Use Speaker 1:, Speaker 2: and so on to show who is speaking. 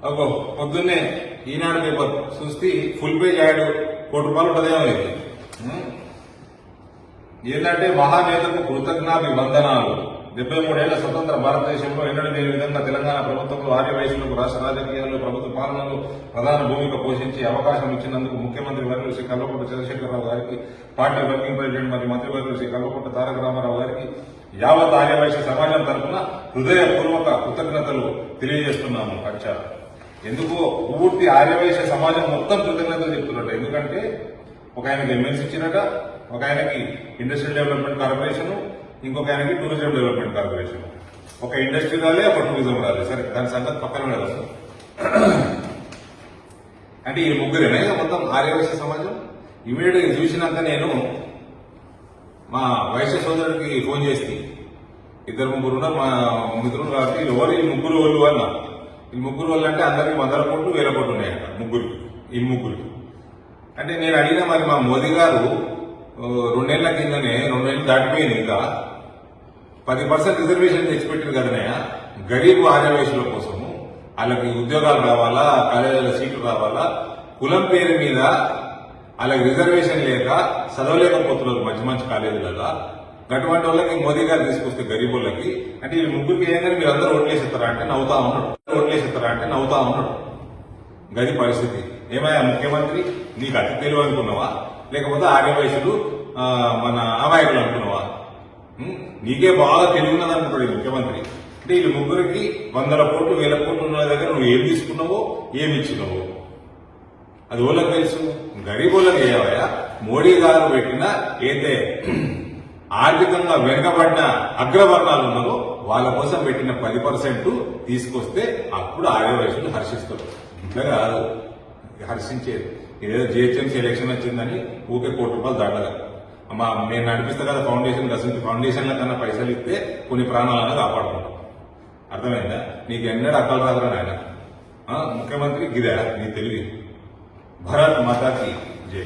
Speaker 1: అగో పొద్దున్నే ఈనాడు పేపర్ చూస్తే ఫుల్ పేజ్ యాడ్ ₹1 ఉంటుందేమో ఇది. ఏంటంటే మహానేతకు కృతజ్ఞాభివందనాలు. 73 ఏళ్ల స్వతంత్ర భారతదేశంలో ఎన్నడూ లేని విధంగా తెలంగాణ ప్రభుత్వంలో ఆర్యవైశ్యులకు రాష్ట్ర రాజకీయాల్లో ప్రభుత్వ పాలనలో ప్రధాన భూమిక పోషించి అవకాశం ఇచ్చినందుకు ముఖ్యమంత్రి వర్యులు శ్రీ కల్వకుంట్ల చంద్రశేఖరరావు గారికి, పార్టీ వర్కింగ్ ప్రెసిడెంట్ మరియు మంత్రివర్యులు శ్రీ కల్వకుంట్ల తారక రామారావు గారికి యావత్ ఆర్యవైశ్య సమాజం తరఫున హృదయపూర్వక కృతజ్ఞతలు తెలియజేస్తున్నాము. అచ్చా, ఎందుకు పూర్తి ఆర్యవైశ్య సమాజం మొత్తం కృతజ్ఞతలు చెప్తున్నట్టు. ఎందుకంటే ఒక ఆయనకి ఎమ్మెల్సీ ఇచ్చినట, ఒక ఆయనకి ఇండస్ట్రియల్ డెవలప్మెంట్ కార్పొరేషన్, ఇంకొక ఆయనకి టూరిజం డెవలప్మెంట్ కార్పొరేషన్. ఒక ఇండస్ట్రీ రాలే, ఒక టూరిజం రాలే. సరే, దాని సంగతి పక్కన కదా. అంటే ఈ ముగ్గురేనా మొత్తం ఆర్యవైశ్య సమాజం? ఇమీడియట్ గా చూసినాక నేను మా వైశ్య సోదరుడికి ఫోన్ చేసి, 2-3 ఉన్నారు మా మిత్రులు కాబట్టి, ఎవరు ఈ ముగ్గురు వాళ్ళు అన్న. ఈ ముగ్గురు వాళ్ళు అంటే అందరికి 100 కోట్లు 1000 కోట్లు ఉన్నాయంట ముగ్గురికి. ఈ ముగ్గురికి అంటే నేను అడిగిన, మరి మా మోదీ గారు 2 ఏళ్ల కిందనే, 2 ఏళ్ళు దాటిపోయింది, ఇంకా 10% రిజర్వేషన్ తెచ్చిపెట్టారు కదనయ్య గరీబ్ ఆర్యవైశ్యుల కోసము. వాళ్ళకి ఉద్యోగాలు రావాలా, కాలేజీల సీట్లు రావాలా, కులం పేరు మీద వాళ్ళకి రిజర్వేషన్ లేక చదవలేకపోతున్నారు మంచి మంచి కాలేజీలలో. అటువంటి వాళ్ళకి మోదీ గారు తీసుకొస్తే గరీబ్ వాళ్ళకి, అంటే ఈ ముగ్గురికి ఏంటంటే మీరు అందరూ ఓట్లేసిస్తారా అంటే నవ్వుతా ఉన్నాడు. గది పరిస్థితి. ఏమయ్యా ముఖ్యమంత్రి, నీకు అతి తెలివి అనుకున్నావా, లేకపోతే ఆర్యవైశ్యులు మన అమాయకులు అనుకున్నావా? నీకే బాగా తెలివి ఉన్నది అనుకుంటాడు ఈ ముఖ్యమంత్రి. అంటే వీళ్ళు ముగ్గురికి 100 కోట్లు 1000 కోట్లు ఉన్న దగ్గర నువ్వు ఏం తీసుకున్నావో, ఏమి ఇచ్చినావో అది వాళ్ళకి తెలుసు. గరీబులకు ఏవయా మోడీ గారు పెట్టిన ఏదైతే ఆర్థికంగా వెనుకబడిన అగ్రవర్ణాలు ఉన్నారో వాళ్ళ కోసం పెట్టిన 10% తీసుకొస్తే అప్పుడు ఆర్యవైశ్యులు హర్షిస్తారు. ఇట్లా కాదు హర్షించేది. ఏదో జిహెచ్ఎంసీ ఎలక్షన్ వచ్చిందని ఊకే ₹1 దాటగా నేను నడిపిస్తా కదా ఫౌండేషన్, అసలు ఫౌండేషన్ల కన్నా పైసలు ఇస్తే కొన్ని ప్రాణాలను కాపాడుకుంటాం. అర్థమైందా? నీకు ఎన్నడూ అక్కలు రాదురా నాయన. ముఖ్యమంత్రి గిరా నీ తెలివి. భారత్ మాతాకి జై.